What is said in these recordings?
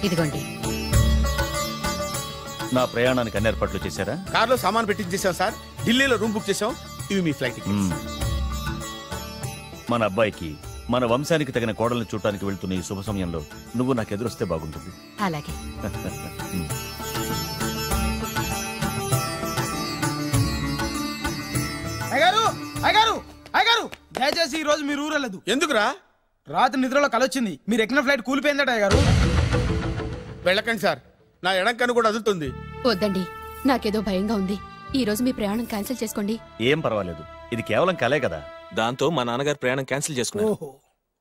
ఇదిగోండి. నా ప్రయాణానికి అన్ని ఏర్పాట్లు చేశారా? కార్లో సామాన్ పెట్టించేసాం సార్. ఢిల్లీలో రూమ్ బుక్ చేసాం. ఇవి మీ ఫ్లైట్ టికెట్స్. మన అబ్బాయికి మన వంశానికి తగిన కోడల్ని చూడటానికి వెళ్తున్న ఈ శుభ సమయంలో నువ్వు నాకు ఎదురొస్తే బాగుంటుంది. అలాగే. అయ్యగారు అయ్యగారు అయ్యగారు దయచేసి ఈ రోజు మీరు ఊరెళ్ళదు. ఎందుకురా? రాత్రి నిద్రలో కలొచ్చింది. మీరు ఎక్కిన ఫ్లైట్ కూలిపోయిందట అయ్యగారు. వెళ్ళకండి సార్, నా ఎడంకన్ను కూడా అదులుతుంది. వద్దండి, నాకేదో భయంగా ఉంది. ఈ రోజు మీ ప్రయాణం క్యాన్సిల్ చేసుకోండి. ఏం పర్వాలేదు, ఇది కేవలం కలే కదా. దాంతో మా నాన్నగారు ప్రయాణం క్యాన్సిల్ చేసుకున్నారు.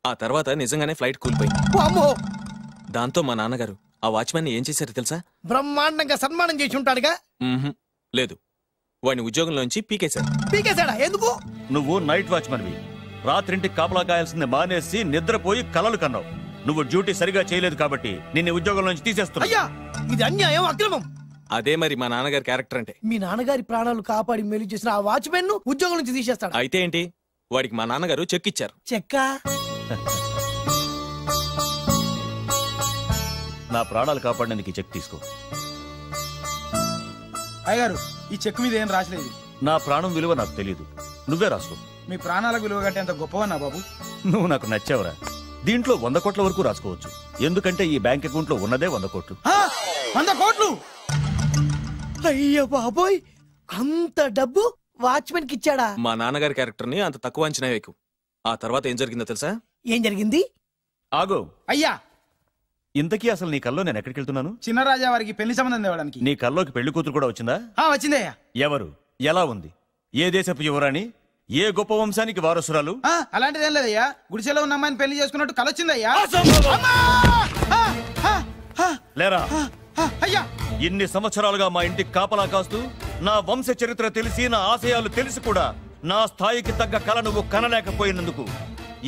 ఆ తర్వాత నిజంగానే ఫ్లైట్ కూలిపోయింది. దాంతో మా నాన్నగారు ఆ వాచ్మెన్ ఏం చేశారో తెలుసా? బ్రహ్మాండంగా సన్మానం చేసి ఉంటాడుగా. లేదు, వాడిని ఉద్యోగంలోంచి పీకేశారు. పీకేశాడా? ఎందుకు? నువ్వు నైట్ వాచ్మన్వి. రాత్రింటికి కాపలా కాయాల్సింది మానేసి నిద్రపోయి కలలు కన్నావు. నువ్వు డ్యూటీ సరిగా చేయలేదు కాబట్టి నిన్ను ఉద్యోగంలోంచి తీసేస్తున్నా. అయ్యా, ఇది అన్యాయం, అక్రమం. అదే మరి మా నాన్నగారి క్యారెక్టర్ అంటే. మీ నాన్నగారి ప్రాణాలు కాపాడి మేలు చేసిన ఆ వాచ్మెన్ ను ఉద్యోగం నుంచి తీసేస్తాడు. అయితే ఏంటి, వాడికి మా నాన్నగారు చెక్ ఇచ్చారు. చెక్క? నా ప్రాణాలు కాపాడడానికి చెక్ తీసుకో. అయ్యగారు, ఈ చెక్ మీద ఏం రాసలేదు. నా ప్రాణం విలువ నాకు తెలియదు, నువ్వే రాసుకో. మీ ప్రాణాలకు విలువ కట్టే అంత గొప్పవన్నా బాబు. నువ్వు నాకు నచ్చావురా. దీంట్లో 100 కోట్ల వరకు రాసుకోవచ్చు. ఎందుకంటే ఈ బ్యాంక్ అకౌంట్ లో ఉన్నదే 100 కోట్లు. 100 కోట్లు? అయ్యో బాబోయ్, అంత డబ్బు వాచ్మెన్ కి ఇచ్చాడా? మా నాన్నగారి క్యారెక్టర్ ని అంత తక్కువ అంచనా వేయకు. ఆ తర్వాత ఏం జరిగిందో తెలుసా? ఏం జరిగింది? ఆగో అయ్యా, ఇంతకీ అసలు నీ కల్లో నేను ఎక్కడికి వెళ్తున్నాను? చిన్నరాజా వారికి పెళ్లి సంబంధం తేవడానికి. నీ కల్లోకి పెళ్లి కూతురు కూడా వచ్చిందా? వచ్చిందయ్యా. ఎవరు? ఎలా ఉంది? ఏ దేశపు యువరాణి? ఏ గొప్ప వంశానికి వారసురాలు? అలాంటిదేం లేదయ్యా. గుడిసెలో ఉన్న అమ్మాయిని పెళ్లి చేసుకున్నట్టు కలొచ్చిందయ్యా. లేరా? అయ్యా, ఇన్ని సంవత్సరాలుగా మా ఇంటికి కాపలా కాస్తూ నా వంశ చరిత్ర తెలిసి నా ఆశయాలు తెలిసి కూడా నా స్థాయికి తగ్గ కల నువ్వు కనలేకపోయినందుకు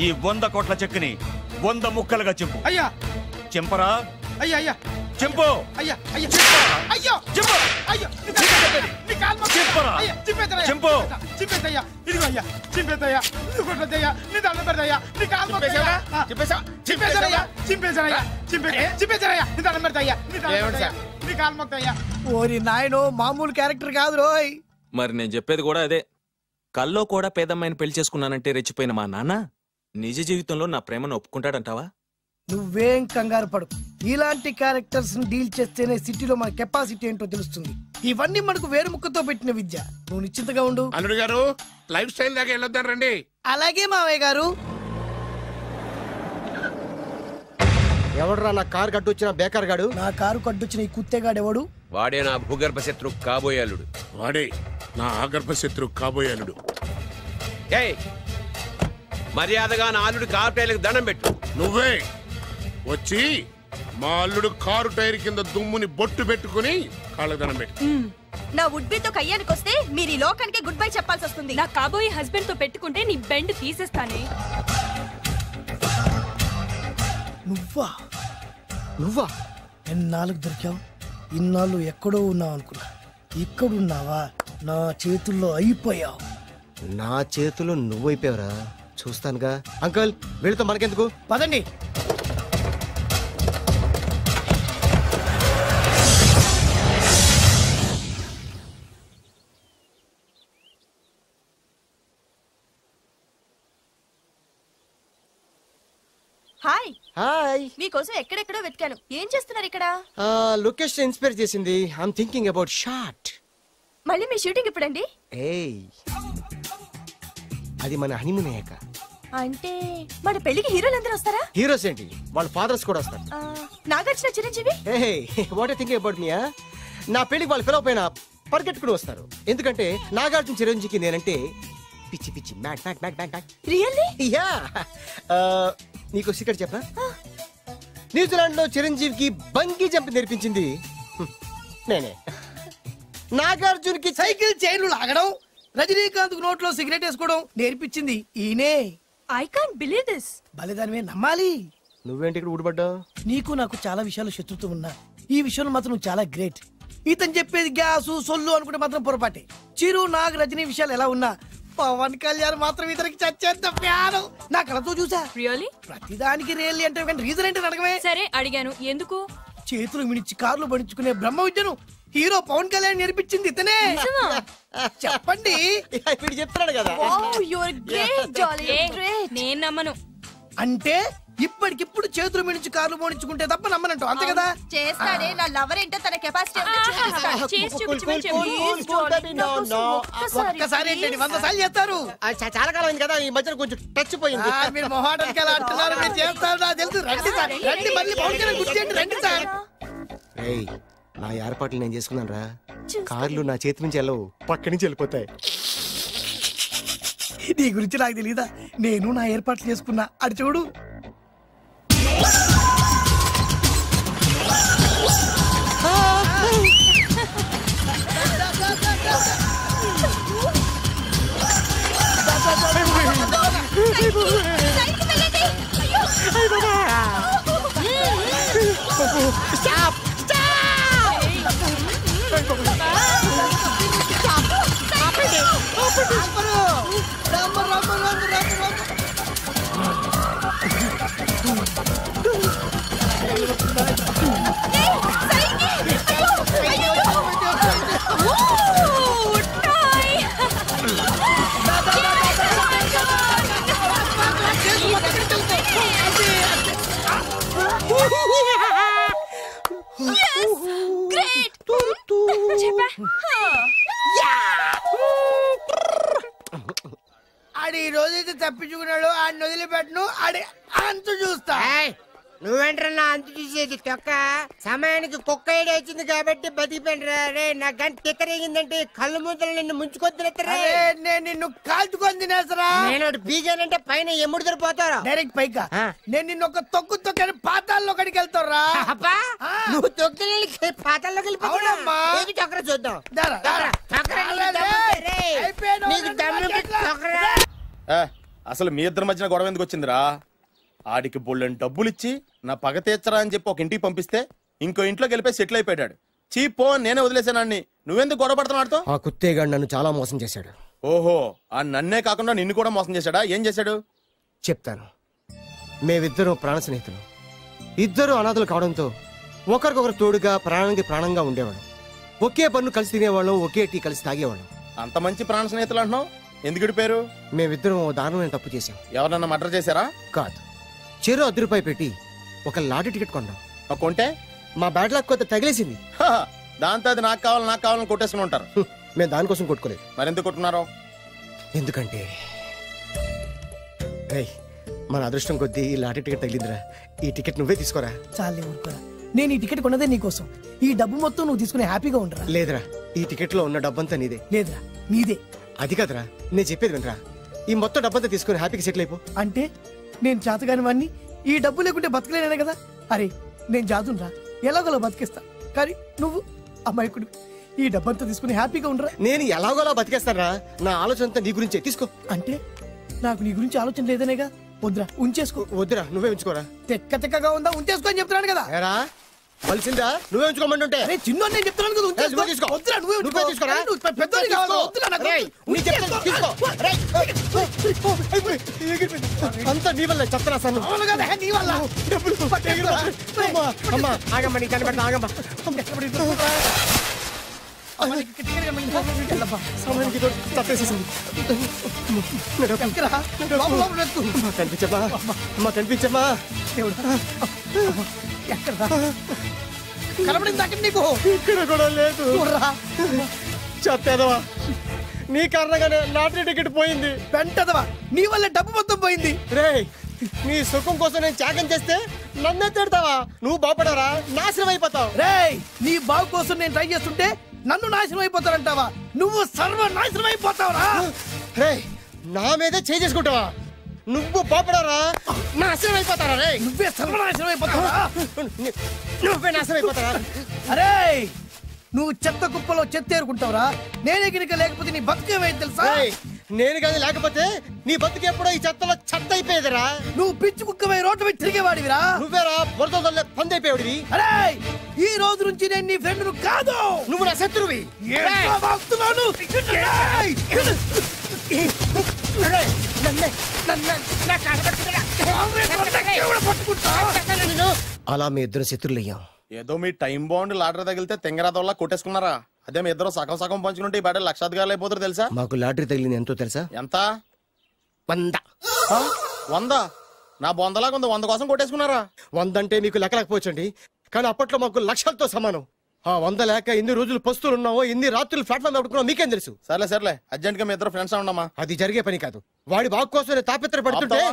ఈ 100 కోట్ల చెక్కుని 100 ముక్కలుగా చెప్పు. అయ్యా. చెంపరా? అయ్యా అయ్యా చెంపు. అయ్యా అయ్యా అయ్యో చెప్పు. అయ్యో చెప్పరా? చెంపు. చింపేదయ్యా. ఇదిగో అయ్యా, చింపేదయ్యా. ఇది కొట్టదయ్యా, నీ దండం పెడదయ్యా, నీ కాలు మొక్కుదయ్యా. చింపేదయ్యా, చింపేదయ్యా, చింపేదయ్యా, నీ దండం పెడదయ్యా, నీ కాలు మొక్కుదయ్యా. ఓరి నాయనో, మామూలు క్యారెక్టర్ కాదు రోయ్. మరి నేను చెప్పేది కూడా అదే. కల్లో కూడా పేదమ్మాయిని పెళ్లి చేసుకున్నానంటే రెచ్చిపోయిన మా నాన్న నిజ జీవితంలో నా ప్రేమను ఒప్పుకుంటాడంటావా? నువ్వేం కంగారు పడు. ఇలాంటి క్యారెక్టర్స్ డీల్ చేస్తేనే సిటీలో మన కెపాసిటీ ఏంటో తెలుస్తుంది. ఇవన్నీ మనకు వేరు ముక్కతో పెట్టిన విద్య. నువ్వు నిశ్చింతగా ఉండు. అల్లుడు గారు, లైఫ్ స్టైల్ దాకా వెళ్ళొద్దాం రండి. అలాగే మావయ్య గారు. ఎవడరా నా కారు కట్టొచ్చిన బేకార్ గాడు? నా కారు కట్టొచ్చిన ఈ కుత్తేగాడు ఎవడు? వాడే నా భూగర్భ శత్రు కాబోయే అల్లుడు. వాడే నా ఆగర్భ శత్రు కాబోయే అల్లుడు. ఏయ్, మర్యాదగా నా అల్లుడు కారు టైర్లకు దండం పెట్టు. నువ్వే వచ్చి మా అల్లుడు కారు టైర్ కింద దుమ్ముని బొట్టు పెట్టుకుని కాళ్ళకు దండం పెట్టు. నా వుడ్బీతో కయ్యానికి వస్తే మీరు ఈ లోకానికి గుడ్ బై చెప్పాల్సి వస్తుంది. నా కాబోయే హస్బెండ్ తో పెట్టుకుంటే నీ బెండ్ తీసేస్తానే. నువ్వా? నువ్వా? ఎన్నాళ్ళకు దొరికావు? ఇన్నాళ్ళు ఎక్కడో ఉన్నావు అనుకున్నా. ఇక్కడున్నావా? నా చేతుల్లో అయిపోయావు. నా చేతులు నువ్వైపోయావురా. చూస్తానుగా. అంకల్, వెళుతా, మనకెందుకు? పదండి. హాయ్. హాయ్. మీకోసం ఎక్కడెక్కడో వెతికాను. ఏం చేస్తున్నారు ఇక్కడ? లొకేషన్ ఇన్స్పైర్ చేసింది. I'm thinking about shot. మళ్ళీ మీ షూటింగ్ ఎప్పుడండి? ఏయ్, అది మన హనీమూన్ అయ్యాక. అంటే మన పెళ్లికి హీరోలందరూ వస్తారా? హీరోస్ ఏంటి, వాళ్ళ ఫాదర్స్ కూడా వస్తారు. Nagarjuna, Chiranjeevi. What thinking about me? నా పెళ్లికి వాళ్ళు పిలవ పైన పరిగెట్టుకుని వస్తారు. ఎందుకంటే నాగార్జున చిరంజీవికి నేనంటే పిచ్చి పిచ్చి. Mat mat mat mat mat. Really? Yeah. నీకు సీక్రెట్ చెప్పనా? న్యూజిలాండ్ లో చిరంజీవికి బంగీ జంప్ నేర్పించింది నేనే. నాగార్జున్ కి సైకిల్ చైన్లు లాగడం, రజనీకాంత్ నోట్లో సిగరెట్ వేసుకోవడం నేర్పించింది ఈయనే. I can't believe this. బలిదానమే నమ్మాలి. నువ్వేంటి ఇక్కడ ఊడిపడ్డావు? నీకు నాకు చాలా విషయాలు శత్రుత్వం ఉన్నా ఈ విషయంలో మాత్రం నువ్వు చాలా గ్రేట్. ఇతను చెప్పేది గ్యాసు సొల్లు అనుకుంటే మాత్రం పొరపాటే. చిరు, నాగ్, రజనీ విషయాలు ఎలా ఉన్నా పవన్ కళ్యాణ్ మాత్రం ఇతనికి చచ్చేంత ప్యాను. నా కళతో చూసా. రియల్లీ? ప్రతిదానికి రియల్లీ అంటే రీజన్ ఏంటి అడగమే. సరే, అడిగాను. ఎందుకు? చేతులు మిడిచి కార్లు పడించుకునే బ్రహ్మ విద్యను హీరో పవన్ కళ్యాణ్ నేర్పించింది ఇతనే. చెప్పండి. ఇప్పుడు చెప్తున్నాడు కదా. నేను నమ్మను. అంటే ఇప్పటికిప్పుడు చేతులు మిడిచి కార్లు పోనించుకుంటే తప్ప నమ్మనంటావు అంతే కదా. చేస్తాడే నా లవర్ ఏంటో తన కెపాసిటీ ఒక్కసారి ఏంటండి 100 సార్లు చేస్తారు. చాలా కాలం అయింది కదా, ఈ మధ్యన కొంచెం టచ్ పోయింది. మీరు మొహాటానికి ఎలా అంటున్నారు, మీరు చేస్తారు నాకు తెలుసు. రండి సార్, రండి, మళ్ళీ పవన్ కళ్యాణ్ గుర్తు చేయండి, రండి సార్. నా ఏర్పాట్లు నేను చేసుకున్నాను రా. కార్లు నా చేతి నుంచి వెళ్ళవు, పక్క నుంచి వెళ్ళిపోతాయి. నీ గురించి నాకు తెలీదా, నేను నా ఏర్పాట్లు చేసుకున్నా. అటు చూడు. ఆడి ఈ రోజైతే తప్పించుకున్నాడు, ఆడిని వదిలిపెట్టను. ఆడి అంత చూస్తా. నువ్వేంట్రన్నా అంత చూసేది తొక్క? సమయానికి కుక్క ఏడు వచ్చింది కాబట్టి బతికిపోయినరా. నా గంట తిక్కరేగిందంటే కళ్ళు ముద్దలు నిన్ను ముంచుకొద్దురా. నేను నిన్ను కాల్చుకొని తినేసరా. నేను బీగానంటే పైన ఎముడు దొరిపోతారా డైరెక్ట్ పైగా. నేను నిన్ను ఒక తొక్కు తొక్కని పాతాల్లో కడికి వెళ్తారా. నువ్వు తొక్కి పాతాల్లోకి వెళ్ళిపోతావమ్మా. చక్ర చూద్దాం. అసలు మీ ఇద్దరి మధ్యన గొడవ ఎందుకు వచ్చిందిరా? ఆడికి బొళ్ళని డబ్బులు ఇచ్చి నా పగ తీర్చరా అని చెప్పి ఒక ఇంటికి పంపిస్తే ఇంకో ఇంట్లోకి వెళ్ళిపోయి సెటిల్ అయిపోయాడు. చీపో నేనే వదిలేసానాన్ని. నువ్వెందుకు గొడవ పడుతున్నాడుతో? ఆ కుత్తేగాడు నన్ను చాలా మోసం చేశాడు. ఓహో, ఆ నన్నే కాకుండా నిన్ను కూడా మోసం చేశాడా? ఏం చేశాడు చెప్తాను. మేమిద్దరం ప్రాణ స్నేహితులు. ఇద్దరు అనాథలు కావడంతో ఒకరికొకరు తోడుగా ప్రాణానికి ప్రాణంగా ఉండేవాళ్ళం. ఒకే పన్ను కలిసి తినేవాళ్ళం, ఒకే టీ కలిసి తాగేవాళ్ళం. అంత మంచి ప్రాణ స్నేహితులు అంటున్నావు, ఎందుకు పేరు? మేమిద్దరం దారుణమైన తప్పు చేశాం. ఎవరన్నా మర్డర్ చేశారా? కాదు, చెరో 10 రూపాయలు పెట్టి ఒక లాటరీ టికెట్ కొన్నాం. కొంటే మా బ్యాడ్ లక్ కొంత తగిలేసింది. దాంతో అది నాకు కావాలని కొట్టేసుకుని ఉంటారు. మేము దానికోసం కొట్టుకోలేదు. మరెందుకు కొట్టుకున్నారో? ఎందుకంటే మన అదృష్టం కొద్దీ ఈ లాటరీ టికెట్ తగిలిందిరా. ఈ టికెట్ నువ్వే తీసుకోరా. చాలే ఊరుకోరా. నేను ఈ టికెట్ కొన్నదే నీకోసం. ఈ డబ్బు మొత్తం నువ్వు తీసుకుని హ్యాపీగా ఉండరా. లేదురా, ఈ టికెట్ లో ఉన్న డబ్బంతా నీదే. లేదురా, నీదే. అది కాదురా, నేను చెప్పేది వినరా. ఈ మొత్తం డబ్బంతా తీసుకుని హ్యాపీగా సెటిల్ అయిపో. అంటే నేను చేతగాని వాడిని, ఈ డబ్బు లేకుంటే బతకలేనే కదా. అరే నేను జాదునరా, ఎలాగోలా బతికేస్తా. కానీ నువ్వు అమాయకుడు, ఈ డబ్బంతా తీసుకుని హ్యాపీగా ఉండరా. నేను ఎలాగోలా బతికేస్తానరా. నా ఆలోచన అంతా నీ గురించే. తీసుకో. అంటే నాకు నీ గురించి ఆలోచన లేదనేగా. వద్దురా, ఉంచేసుకో. వద్దురా, నువ్వే ఉంచుకోరా. తెక్కగా ఉందా, ఉంచేసుకో అని చెప్తున్నాను కదా. కలిసిందా? నువ్వే ఉంచుకోమంటుంటే చిన్న నేను చెప్తున్నాను కదా. తీసుకో. వద్దురా, నువ్వే తీసుకోరా. పెద్దోని కావాలి. వద్దురా నాకు. అంతా నీ వల్ల చెప్తారా సార్. నీ వల్ల అమ్మా ఆగమ్మా, నీ కని పెడతా. ఆగమ్మా. కనిపించమ్మా. కనబడింది అక్కడ నీకు. ఇక్కడ కూడా లేదు. చెత్తదవా, నీ కారణంగానే లాటరీ టికెట్ పోయింది. వెంటదవా, నీ వల్ల డబ్బు మొత్తం పోయింది. రే, నీ సుఖం కోసం నేను త్యాగం చేస్తే నన్నే తిడతావా? నువ్వు బాగుపడరా, నాశనం అయిపోతావు. రే, నీ బాగు కోసం నేను ట్రై చేస్తుంటే నన్ను నాశనం అయిపోతానంటావా? నువ్వు సర్వనాశనం అయిపోతావురా. రే, నా మీదే చేసుకుంటావా? నువ్వు బాగుపడరా, నాశనం అయిపోతారా? రే, నువ్వే సర్వనాశనం అయిపోతావా? నువ్వే నాశనం అయిపోతారా? అరే, నువ్వు చెత్త కుప్పలో చెత్త ఏరుకుంటావురా. నేనే గినక లేకపోతే నీ బతుకేమైంది తెలుసా? నేను కానీ లేకపోతే నీ బతుకు ఎప్పుడో ఈ చెత్తలో చెత్త అయిపోయేదిరా. నువ్వు పిచ్చి కుక్కమై రోడ్డు మీద తిరిగేవాడివిరా. నువ్వేరా బురదలే పంది అయిపోయాడివి. అరే, ఈ రోజు నుంచి నేను నీ ఫ్రెండ్ కాదు, నువ్వు నా శత్రువి. అలా మీ ఇద్దరు శత్రులయ్యాం. ఏదో మీ టైం బాండ్ లాటరీ తగిలితే తెంగరాదోళ్ళ కొట్టేసుకున్నారా? అదే మీ ఇద్దరు సగం సగం పంచుకుంటే ఈ బయట లక్షాధికారులు అయిపోతారు తెలుసా? మాకు లాటరీ తగిలింది ఎంతో తెలుసా? ఎంత? 100. 100? నా బొందలాగా ఉంది, 100 కోసం కొట్టేసుకున్నారా? 100 అంటే మీకు లెక్కలేకపోవచ్చండి, కానీ అప్పట్లో మాకు లక్షలతో సమానం. ఆ 100 లేక ఎన్ని రోజులు పస్తులు ఉన్నావో, ఎన్ని రాత్రులు ప్లాట్ఫామ్ పెట్టుకున్నావు మీకేం తెలుసు? సర్లే అర్జెంట్ గా మీ ఇద్దరు ఫ్రెండ్స్ ఉండమా. అది జరిగే పని కాదు. వాడి బాగు కోసం తాపిత్ర పడుతుంటే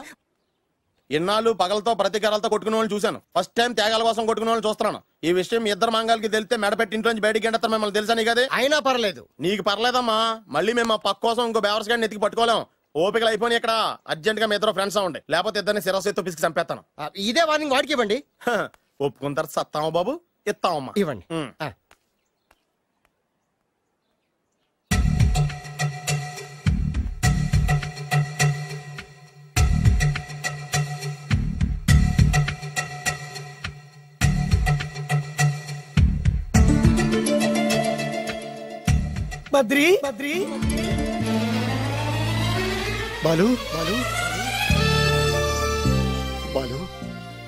ఇన్నాళ్ళు పగలతో ప్రతీకారాలతో కొట్టుకునే వాళ్ళు చూశాను. ఫస్ట్ టైం త్యాగాల కోసం కొట్టుకునే వాళ్ళు చూస్తున్నాను. ఈ విషయం మీ ఇద్దరు మంగాలకి తెలిస్తే మెడపెట్టి ఇంట్లో నుంచి బయటికి ఎండతారు. మిమ్మల్ని తెలుసా నీకు? అది అయినా పర్లేదు. నీకు పర్లేదమ్మా, మళ్ళీ మేము మా పక్క కోసం ఇంకో బేవర్స్ గాడిని ఎత్తికి పట్టుకోలేం. ఓపికలు అయిపోయి ఇక్కడ అర్జెంట్ గా మీ ఇద్దరు ఫ్రెండ్స్ అవ్వండి, లేకపోతే ఇద్దరిని శిరస్సు ఎత్తు పిసికి చంపేస్తాను. ఇదే వార్నింగ్ వాడికి ఇవ్వండి. ఒప్పుకుంటారు సత్తామా బాబు? ఇస్తామమ్మా, ఇవ్వండి. బద్రి బాలు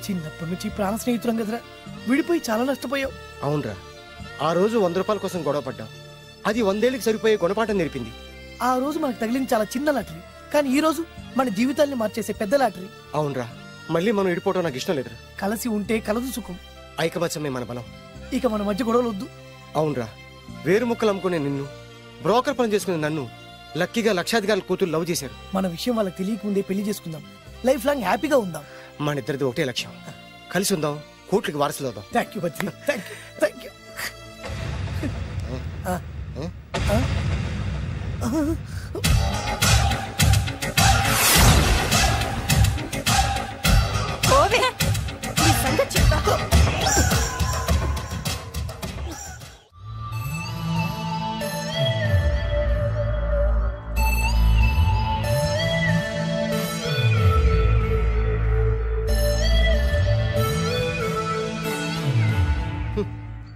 చిన్నప్పటి నుంచి ప్రాణ స్నేహితులం కదరా, విడిపోయి చాలా నష్టపోయావు. అవునరా, ఆ రోజు 100 రూపాయల కోసం గొడవ పడ్డాం. అది 100 ఏళ్ళకి సరిపోయే గుణపాఠం నేర్పింది. ఆ రోజు మనకు తగిలింది చాలా చిన్న లాటరీ, కానీ ఈ రోజు మన జీవితాన్ని మార్చేసే పెద్ద లాటరీ. అవునరా, మళ్ళీ మనం విడిపోవడం నాకు ఇష్టం లేదురా. కలిసి ఉంటే కలదు సుఖం. ఐకమత్యమే మన బలం. ఇక మన మధ్య గొడవలు వద్దు. అవునరా, వేరు ముక్కలు అమ్ముకునే నిన్ను, బ్రోకర్ పని చేసుకునే నన్ను లక్కీగా లక్షాధికారుల కూతురు లవ్ చేశారు. మన విషయం వాళ్ళకి తెలియకముందే పెళ్లి చేసుకుందాం, లైఫ్ లాంగ్ హ్యాపీగా ఉందాం. మన ఇద్దరిది ఒకటే లక్ష్యం, కలిసి ఉందాం, కోట్లకి వారసులు అవుదాం. Thank you Badri, thank you.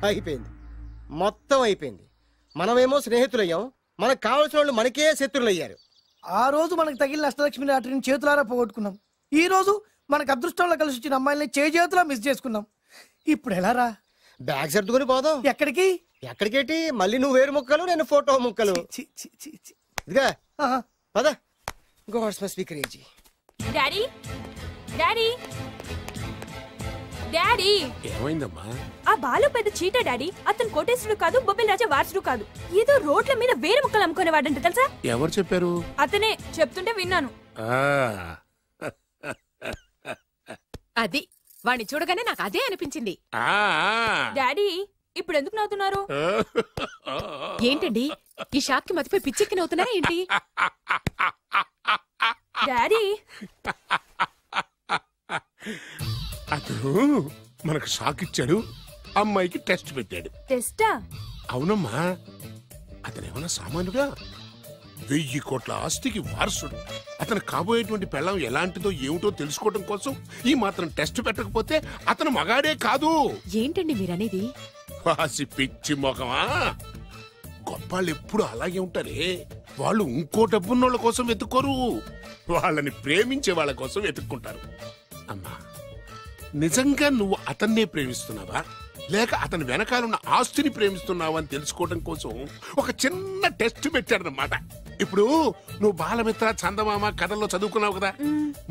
అయిపోయింది, మొత్తం అయిపోయింది. మనమేమో స్నేహితులయ్యాం, మనకు కావాల్సిన వాళ్ళు మనకే శత్రులు అయ్యారు. ఆ రోజు మనకు తగిలిన అష్టలక్ష్మి లాటరీని చేతులారా పోగొట్టుకున్నాం. ఈ రోజు మనకు అదృష్టంలో కలిసి వచ్చిన అమ్మాయిని చేతులా మిస్ చేసుకున్నాం. ఇప్పుడు ఎలా రా? బ్యాగ్ సర్దుకొని పోదాం. ఎక్కడికి? ఎక్కడికేటి? మళ్ళీ నువ్వు వేరు ముక్కలు, నేను ఫోటో ముక్కలు. ఇదిగా పద. God's must be crazy. Daddy daddy daddy ఏమైందమ్మా? ఆ బాలు పెద్ద చీట డాడీ. అతను కోటేశ్వరుడు కాదు, బొబ్బిల్ రాజా వారసుడు కాదు. ఏదో రోడ్ల మీద వేరే ముక్కలు అమ్ముకునేవాడంట తెలుసా? ఎవరు చెప్పారు? అతనే చెప్తుంటే విన్నాను. అది వాణ్ణి చూడగానే నాకు అదే అనిపించింది. డాడీ ఇప్పుడు ఎందుకు నవ్వుతున్నారు? ఏంటండి ఈ షాక్ కి మతిపోయి పిచ్చెక్కి నవ్వుతున్నారా ఏంటి? డాడీ అతను మనకు షాక్ ఇచ్చాడు, అమ్మాయికి టెస్ట్ పెట్టాడు. టెస్టా? అవునమ్మా, అతనేమన్నా సామాన్యుడా? 1000 కోట్ల ఆస్తికి వారసుడు. అతను కాబోయేటువంటి పెళ్ళం ఎలాంటిదో ఏమిటో తెలుసుకోవడం కోసం ఈ మాత్రం టెస్ట్ పెట్టకపోతే అతను మగాడే కాదు. ఏంటండి మీరనేది? వాసి పిచ్చి మొఖమా, గొప్పాళ్ళు ఎప్పుడు అలాగే ఉంటారే. వాళ్ళు ఇంకో డబ్బున్నోళ్ళ కోసం వెతుక్కోరు, వాళ్ళని ప్రేమించే వాళ్ళ కోసం వెతుక్కుంటారు. అమ్మా, నిజంగా నువ్వు అతన్నే ప్రేమిస్తున్నావా లేక అతని వెనకాలన్న ఆస్తిని ప్రేమిస్తున్నావా అని తెలుసుకోవడం కోసం ఒక చిన్న టెస్ట్ పెట్టాడనమాట. ఇప్పుడు నువ్వు బాలమిత్ర, చందమామ కథల్లో చదువుకున్నావు కదా,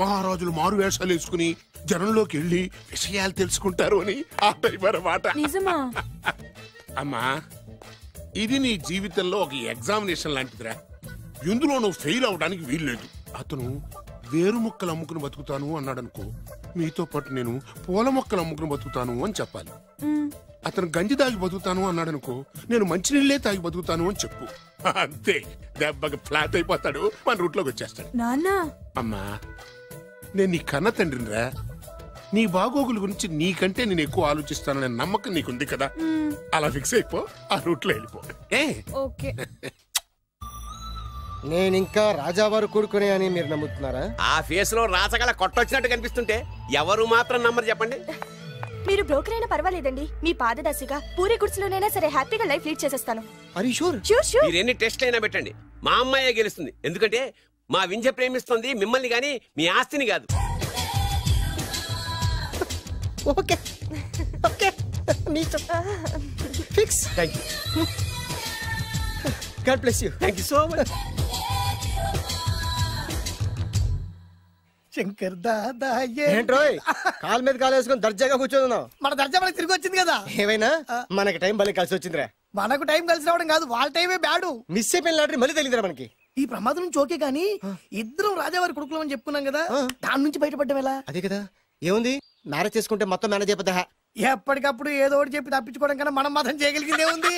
మహారాజులు మారు వేషాలు వేసుకుని జనంలోకి వెళ్లి విషయాలు తెలుసుకుంటారు అని ఆ టైప్ అన్నమాట. అమ్మా, ఇది నీ జీవితంలో ఒక ఎగ్జామినేషన్ లాంటిదిరా. ఇందులో నువ్వు ఫెయిల్ అవడానికి వీల్లేదు. అతను వేరు మొక్కలు అమ్ముకుని బతుకుతాను అన్నాడు అనుకో, మీతో పాటు నేను పూల మొక్కలు అమ్ముకుని బతుకుతాను అని చెప్పాలి. అతను గంజి తాగి బతుకుతాను అన్నాడు అనుకో, నేను మంచినీళ్ళే తాగి బతుకుతాను అని చెప్పు. అంతే, దెబ్బకి ఫ్లాట్ అయిపోతాడు, మన రూట్లోకి వచ్చేస్తాడు. అమ్మా, నేను నీ కన్న తండ్రినిరా. నీ బాగోగుల గురించి నీకంటే నేను ఎక్కువ ఆలోచిస్తాననే నమ్మకం నీకుంది కదా, అలా ఫిక్స్ అయిపో, ఆ రూట్లో వెళ్ళిపో. నేనింకా రాజావారు కూడుకునే అని మీరు నమ్ముతున్నారా? ఆ ఫేస్ లో రాచగల కొట్టొచ్చినట్టు కనిపిస్తుంటే ఎవరు మాత్రం నమ్మరు చెప్పండి. మీరు బ్రోకర్ అయినా పర్వాలేదండి, మీ పాదదాసిగా పూరి గుడిసెలోనైనా సరే హ్యాపీగా లైఫ్ లీడ్ చేసేస్తాను. మీరు ఎన్ని టెస్ట్లు అయినా పెట్టండి, మా అమ్మాయే గెలుస్తుంది. ఎందుకంటే మా వింజ ప్రేమిస్తుంది మిమ్మల్ని గాని మీ ఆస్తిని కాదు. Okay okay fix. Thank you. God bless you. Thank you so much. Shankar Dada ఏంట్రోయ్ కాలు మీద కాలు వేసుకొని దర్జాగా కూర్చోదున్నావు? మన దర్జా మనకి తిరిగి వచ్చింది కదా. ఏమైనా మనకి టైం భలే కలిసి వచ్చిందిరా. మనకు టైం కలిసి రావడం కాదు, వాళ్ళ టైమే బ్యాడు. మిస్ అయిపోయిన లాటరీ మళ్ళీ తెలియదురా మనకి. ఈ ప్రమాదం నుంచి ఓకే కానీ ఇద్దరం రాజావారి కొడుకులు అని చెప్పుకున్నాం కదా, దాని నుంచి బయటపడ్డం ఎలా? అదే కదా. ఏముంది, మ్యారేజ్ చేసుకుంటే మొత్తం మేనేజ్ అయిపోతా. ఎప్పటికప్పుడు ఏదో ఒకటి చెప్పి తప్పించుకోవడం కన్నా మనం మాత్రం చేయగలిగిందే ఉంది.